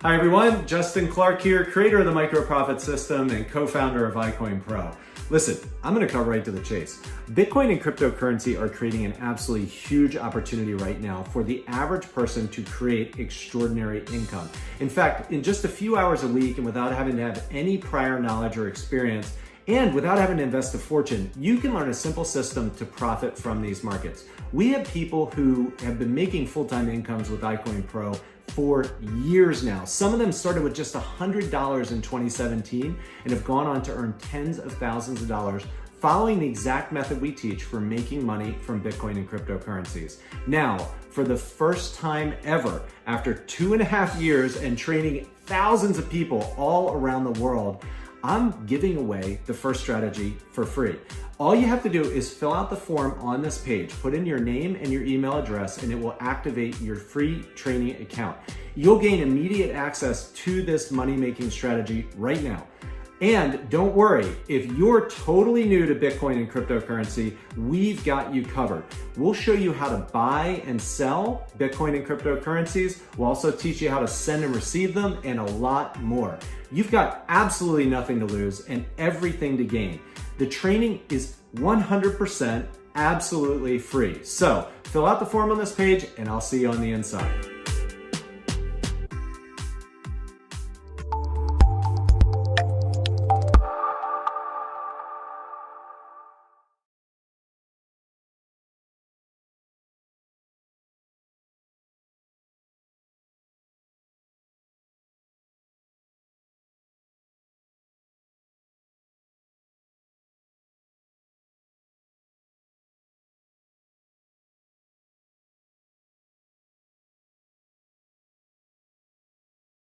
Hi everyone, Justin Clark here, creator of the Micro Profit System and co-founder of iCoinPro. Listen, I'm gonna cut right to the chase. Bitcoin and cryptocurrency are creating an absolutely huge opportunity right now for the average person to create extraordinary income. In fact, in just a few hours a week and without having to have any prior knowledge or experience, and without having to invest a fortune, you can learn a simple system to profit from these markets. We have people who have been making full-time incomes with iCoinPro for years now. Some of them started with just $100 in 2017 and have gone on to earn tens of thousands of dollars following the exact method we teach for making money from Bitcoin and cryptocurrencies. Now, for the first time ever, after 2.5 years and training thousands of people all around the world, I'm giving away the first strategy for free. All you have to do is fill out the form on this page, put in your name and your email address, and it will activate your free training account. You'll gain immediate access to this money-making strategy right now. And don't worry, if you're totally new to Bitcoin and cryptocurrency, we've got you covered. We'll show you how to buy and sell Bitcoin and cryptocurrencies. We'll also teach you how to send and receive them and a lot more. You've got absolutely nothing to lose and everything to gain. The training is 100% absolutely free. So fill out the form on this page and I'll see you on the inside.